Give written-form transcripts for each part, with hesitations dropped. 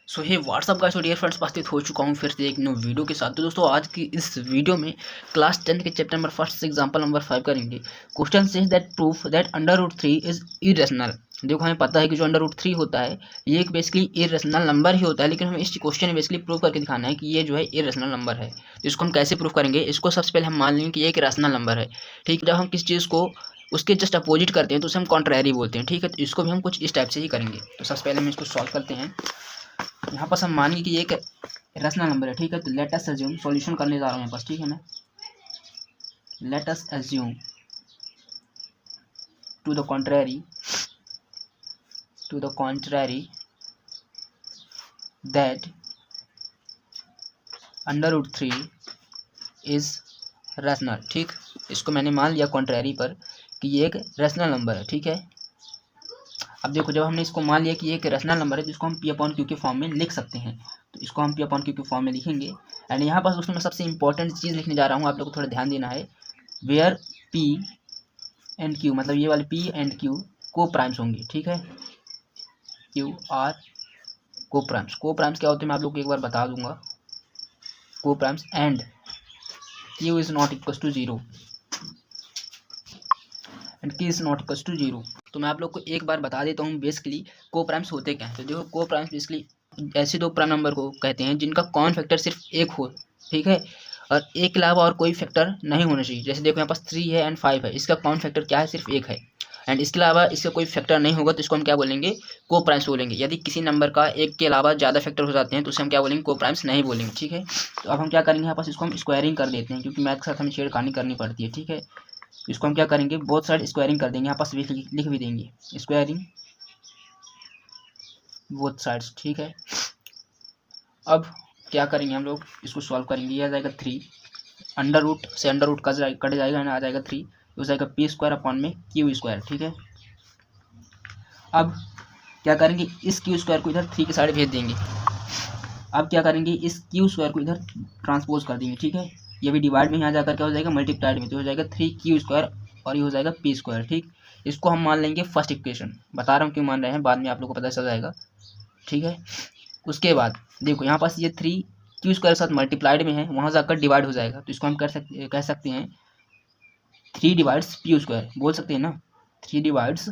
सो हे WhatsApp guys और dear friends, उपस्थित हो चुका हूँ फिर से एक न्यू वीडियो के साथ। तो दोस्तों आज की इस वीडियो में क्लास 10 के चैप्टर नंबर 1 से एग्जांपल नंबर 5 करेंगे। Question says that proof that under root 3 is irrational. देखो हमें पता है कि जो अंडर रूट 3 होता है ये एक बेसिकली इरेशनल नंबर ही होता है, लेकिन हमें इस क्वेश्चन में बेसिकली प्रूव करके दिखाना है कि ये जो है इरेशनल नंबर है। तो इसको हम कैसे प्रूव करेंगे? इसको सबसे पहले हम मान लेंगे कि ये एक रैशनल नंबर है। ठीक है, जब हम किसी चीज़ को उसके जस्ट अपोजिट करते हैं तो उसे हम कॉन्ट्रैरी बोलते हैं। ठीक है, तो इसको भी हम कुछ इस टाइप से ही करेंगे। तो सबसे पहले हम इसको सॉल्व करते हैं। यहाँ पर हम मानेंगे कि ये एक रैशनल नंबर है। ठीक है, तो लेट अस अज्यूम, सॉल्यूशन करने जा रहा हूँ यहाँ पास। ठीक है, मैं let us assume to the contrary that under root 3 is rational. ठीक, इसको मैंने मान लिया कॉन्ट्रैरी पर कि ये एक रैशनल नंबर है। ठीक है, अब देखो जब हमने इसको मान लिया कि ये एक रैशनल नंबर है तो इसको हम पी अपॉन क्यू के फॉर्म में लिख सकते हैं। तो इसको हम पी अपॉन क्यू के फॉर्म में लिखेंगे। एंड यहाँ पर उसमें मैं सबसे इंपॉर्टेंट चीज़ लिखने जा रहा हूँ, आप लोग को थोड़ा ध्यान देना है। वेयर पी एंड क्यू, मतलब ये वाले पी एंड क्यू को प्राइम्स होंगे। ठीक है, क्यू आर को प्राइम्स क्या होते हैं मैं आप लोग को एक बार बता दूंगा। Coprimes and q is not equal to 0 and की इज नॉट इक्वल टू 0। तो मैं आप लोग को एक बार बता देता हूँ बेसिकली को प्राइम्स होते क्या हैं। तो देखो को प्राइम्स बेसिकली ऐसे दो प्राइम नंबर को कहते हैं जिनका कॉमन फैक्टर सिर्फ एक हो। ठीक है, और एक के अलावा और कोई फैक्टर नहीं होना चाहिए। जैसे देखो यहाँ पास 3 है एंड 5 है, इसका कॉमन फैक्टर क्या है? सिर्फ एक है। एंड इसके अलावा इसका कोई फैक्टर नहीं होगा तो इसको हम क्या बोलेंगे? को प्राइम्स बोलेंगे। यदि किसी नंबर का एक के अलावा ज़्यादा फैक्टर हो जाते हैं तो उसे हम क्या बोलेंगे? को प्राइम्स नहीं बोलेंगे। ठीक है, तो अब हम क्या करेंगे? यहाँ पास इसको हम स्क्वायरिंग कर देते हैं क्योंकि मैथ के साथ हमें छेड़खानी करनी पड़ती है। ठीक है, इसको हम क्या करेंगे? बोथ साइड स्क्वायरिंग कर देंगे। यहाँ पास लिख भी देंगे स्क्वायरिंग बोथ साइड्स। ठीक है, अब क्या करेंगे हम लोग? इसको सॉल्व करेंगे। ये आ जाएगा 3, अंडर रूट से अंडर रूट कट जाएगा ना, आ जाएगा 3, हो जाएगा पी स्क्वायर अपॉन में क्यू स्क्वायर। ठीक है, अब क्या करेंगे? इस क्यू स्क्वायर को इधर 3 के साइड भेज देंगे। अब क्या करेंगे? इस क्यू स्क्वायर को इधर ट्रांसपोज कर देंगे। ठीक है, ये भी डिवाइड में यहाँ जाकर क्या हो जाएगा? मल्टीप्लाइड में, तो हो जाएगा 3 क्यू स्क्वायर और ये हो जाएगा पी स्क्वायर। ठीक, इसको हम मान लेंगे फर्स्ट इक्वेशन। बता रहा हूँ क्यों मान रहे हैं, बाद में आप लोग को पता चल जाएगा। ठीक है, उसके बाद देखो यहाँ पास ये 3 क्यू स्क्वायर के साथ मल्टीप्लाइड में है, वहाँ जाकर डिवाइड हो जाएगा। तो इसको हम कह सकते हैं 3 डिवाइड्स पी स्क्वायर, बोल सकते हैं ना, 3 डिवाइड्स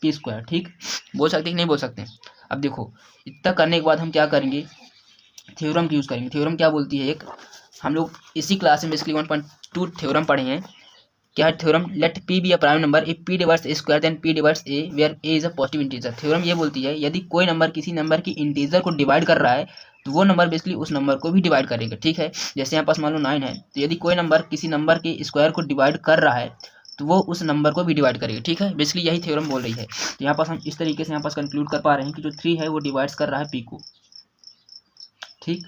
पी स्क्वायर। ठीक, बोल सकते हैं कि नहीं बोल सकते? अब देखो इतना करने के बाद हम क्या करेंगे? थ्योरम यूज़ करेंगे। थ्योरम क्या बोलती है? एक हम लोग इसी क्लास में बेसिकली 1.2 थ्योरम पढ़े हैं। क्या है theorem? Let p be a prime number if p divides a square then p divides a where a is a positive integer. Theorem ये बोलती है यदि कोई नंबर किसी नंबर की इंटीजर को डिवाइड कर रहा है तो वो नंबर बेसिकली उस नंबर को भी डिवाइड करेगा। ठीक है, जैसे यहाँ पास मान लो 9 है, तो यदि कोई नंबर किसी नंबर के स्क्वायर को डिवाइड कर रहा है तो वो उस नंबर को भी डिवाइड करेगा। ठीक है, बेसिकली यही थ्योरम बोल रही है। तो यहाँ पास हम इस तरीके से यहाँ पास कंक्लूड कर पा रहे हैं कि जो 3 है वो डिवाइड्स कर रहा है पी को। ठीक,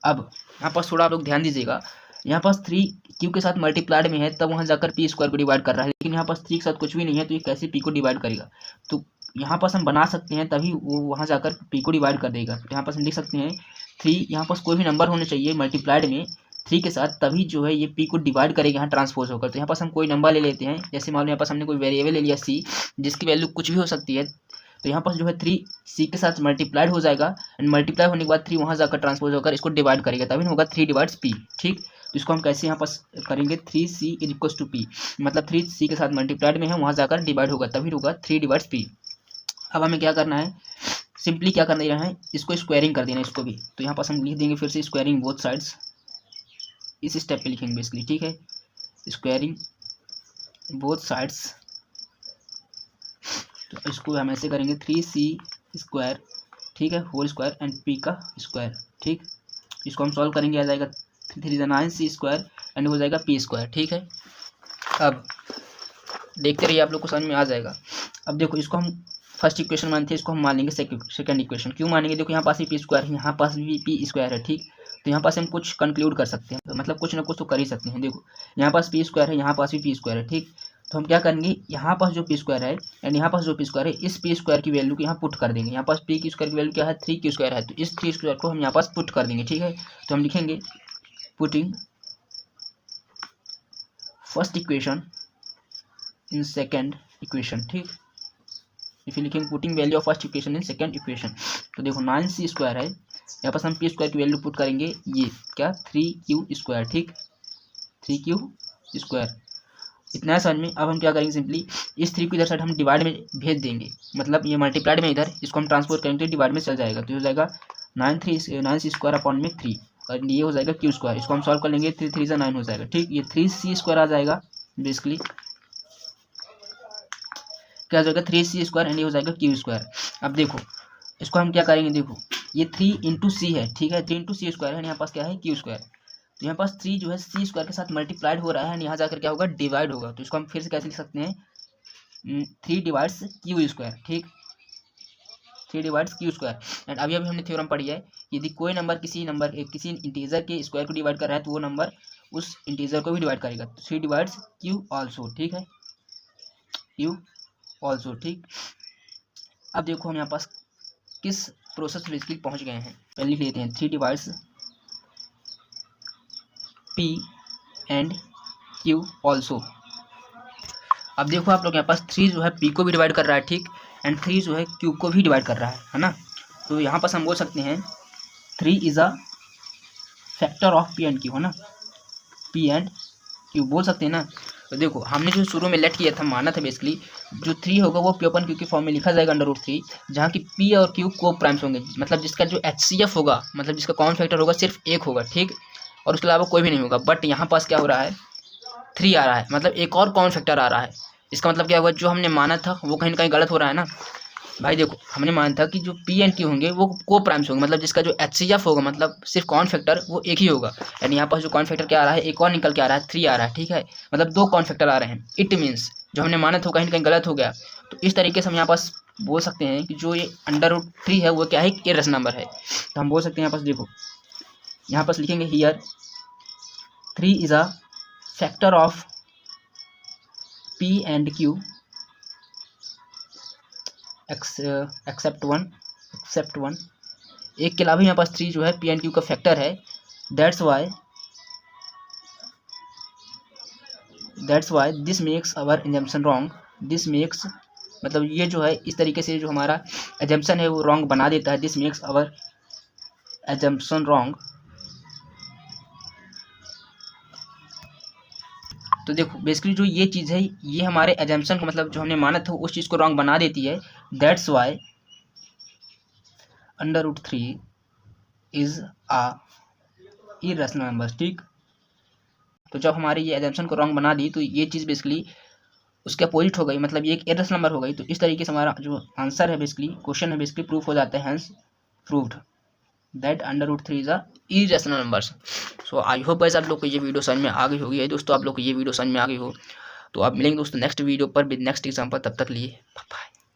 अब यहाँ पास थोड़ा आप लोग ध्यान दीजिएगा। यहाँ पास 3 क्यू के साथ मल्टीप्लाइड में है तब वहाँ जाकर पी स्क्वायर को डिवाइड कर रहा है, लेकिन यहाँ पास 3 के साथ कुछ भी नहीं है तो ये कैसे पी को डिवाइड करेगा? तो यहाँ पास हम बना सकते हैं तभी वो वहाँ जाकर पी को डिवाइड कर देगा। तो यहाँ पास हम लिख सकते हैं 3, यहाँ पास कोई भी नंबर होना चाहिए मल्टीप्लाइड में 3 के साथ, तभी जो है ये पी को डिवाइड करेगा यहाँ ट्रांसपोज होकर। तो यहाँ पास हम कोई नंबर ले लेते हैं, जैसे मान लो यहाँ पास हमने कोई वेरिएबल ले लिया सी, जिसकी वैल्यू कुछ भी हो सकती है। तो यहाँ पास जो है 3 सी के साथ मल्टीप्लाइड हो जाएगा एंड मल्टीप्लाई होने के बाद 3 वहाँ जाकर ट्रांसपोज होकर इसको डिवाइड करेगा, तभी होगा 3 डिवाइड्स पी। ठीक, तो इसको हम कैसे यहाँ पास करेंगे? 3c is equal to P, मतलब 3c के साथ मल्टीप्लाइड में है, वहाँ जाकर डिवाइड होगा, तभी होगा 3 डिवाइड्स पी। अब हमें क्या करना है? सिंपली क्या करना है? इसको स्क्वायरिंग कर देना इसको भी। तो यहाँ पास हम लिख देंगे फिर से स्क्वायरिंग बोथ साइड्स, इस स्टेप पे लिखेंगे बेसिकली। ठीक है, स्क्वायरिंग बोथ साइड्स, तो इसको हम ऐसे करेंगे 3c स्क्वायर, ठीक है, होल स्क्वायर एंड पी का स्क्वायर। ठीक, इसको हम सॉल्व करेंगे, आ जाएगा 3 9c स्क्वायर एंड हो जाएगा पी स्क्वायर। ठीक है, अब देखते रहिए, आप लोग को समझ में आ जाएगा। अब देखो इसको हम फर्स्ट इक्वेशन मानते हैं, इसको हम मान लेंगे सेकंड इक्वेशन। क्यों मानेंगे? देखो यहाँ पास भी पी स्क्वायर है, यहाँ पास भी पी स्क्वायर है। ठीक, तो यहाँ पास हम कुछ कंक्लूड कर सकते हैं, मतलब कुछ ना कुछ तो कर ही सकते हैं। देखो यहाँ पास पी स्क्वायर है, यहाँ पास भी पी स्क्वायर है। ठीक, तो हम क्या करेंगे? यहाँ पास जो पी स्क्वायर है एंड यहाँ पास जो पी स्क्वायर है, इस पी स्क्वायर की वैल्यू को यहाँ पुट कर देंगे। यहाँ पास पी की स्क्वायर की वैल्यू क्या है? 3 की स्क्वायर है, तो इस 3 स्क्वायर को हम यहाँ पास पुट कर देंगे। ठीक है, तो हम लिखेंगे putting first equation in second equation. ठीक, इफ यू लिखेंगे putting value of first equation in second equation, तो देखो 9c² है, यहाँ पर हम p² की वैल्यू पुट करेंगे, ये क्या 3q², ठीक 3q², इतना है समझ में। अब हम क्या करेंगे, सिंपली इस 3 को इधर साइड हम डिवाइड में भेज देंगे, मतलब ये मल्टीप्लाइड में इधर इसको हम ट्रांसपोर्ट करेंगे तो डिवाइड में चल जाएगा, तो हो जाएगा 9c² अपॉन में 3, और ये हो जाएगा q², इसको हम सॉल्व कर लेंगे, 3 3 9 हो जाएगा, ठीक। ये 3c² आ जाएगा, बेसिकली क्या हो जाएगा 3c² एंड ये हो जाएगा q²। अब देखो इसको हम क्या करेंगे, देखो ये 3 × c है, ठीक है, 3 × c² है, यहाँ पास क्या है q², तो यहाँ पास 3 जो है c² के साथ मल्टीप्लाइड हो रहा है, यहाँ जाकर क्या होगा डिवाइड होगा, तो इसको हम फिर से कैसे लिख सकते हैं 3 डिवाइड्स q², ठीक 3 डिवाइड्स q²। एंड अभी हमने थ्योरम पढ़ी है, यदि कोई नंबर किसी इंटीजर के स्क्वायर को डिवाइड कर रहा है तो वो नंबर उस इंटीजर को भी डिवाइड करेगा, तो 3 डिवाइड्स q ऑल्सो, ठीक है q ऑल्सो, ठीक। अब देखो हम यहाँ पास किस प्रोसेस पे बेसिकली पहुँच गए हैं, पहले लिख लेते हैं 3 divides p and q also. अब देखो आप लोग यहाँ पास 3 जो है p को भी डिवाइड कर रहा है, ठीक, एंड 3 जो है q को भी डिवाइड कर रहा है ना, तो यहाँ पास हम बोल सकते हैं 3 is a factor of p and q, है ना, p एंड q बोल सकते हैं ना। तो देखो हमने जो शुरू में लेट किया था, माना था बेसिकली जो 3 होगा वो p/q के फॉर्म में लिखा जाएगा √3, जहाँ की p और q को प्राइम्स होंगे, मतलब जिसका जो HCF होगा, मतलब जिसका कॉमन फैक्टर होगा सिर्फ 1 होगा, ठीक, और उसके अलावा कोई भी नहीं होगा। बट यहाँ पास क्या हो रहा है 3 आ रहा है, मतलब एक और कॉमन फैक्टर आ रहा है, इसका मतलब क्या होगा जो हमने माना था वो कहीं ना कहीं गलत हो रहा है ना भाई। देखो हमने माना था कि जो p एंड q होंगे वो को प्राइम्स होंगे, मतलब जिसका जो HCF होगा, मतलब सिर्फ कॉमन फैक्टर वो एक ही होगा, यानी यहाँ पास जो कॉमन फैक्टर क्या आ रहा है एक और निकल के आ रहा है 3 आ रहा है, ठीक है, मतलब 2 कॉमन फैक्टर आ रहे हैं। इट मीन्स जो हमने माना था कहीं ना कहीं गलत हो गया, तो इस तरीके से हम यहाँ पास बोल सकते हैं कि जो ये √3 है वो क्या है, इरेशनल नंबर है। तो हम बोल सकते हैं यहाँ पास, देखो यहाँ पास लिखेंगे here 3 is a factor of p and q except one, एक के अलावा यहाँ पास 3 जो है p एंड q का फैक्टर है। That's why this makes our assumption wrong, this makes मतलब ये जो है इस तरीके से जो हमारा एजम्पशन है वो रॉन्ग बना देता है, this makes our assumption wrong. तो देखो बेसिकली जो ये चीज़ है ये हमारे एजम्पशन को, मतलब जो हमने माना था उस चीज़ को रॉन्ग बना देती है। That's Y √3 is a irrational number, ठीक। तो जब हमारे ये एजम्पशन को रॉन्ग बना दी तो ये चीज़ बेसिकली उसके अपोजिट हो गई, मतलब ये एक इरेशनल नंबर हो गई। तो इस तरीके से हमारा जो आंसर है बेसिकली क्वेश्चन है बेसिकली प्रूफ हो जाता है, hence proved that √3 is a irrational numbers. So I hope guys आप लोग को ये वीडियो समझ में आ गई होगी। दोस्तों आप लोग को ये वीडियो समझ में आ गई हो तो आप मिलेंगे दोस्तों नेक्स्ट वीडियो पर विद नेक्स्ट एग्जाम्पल, तब तक लिए बाय।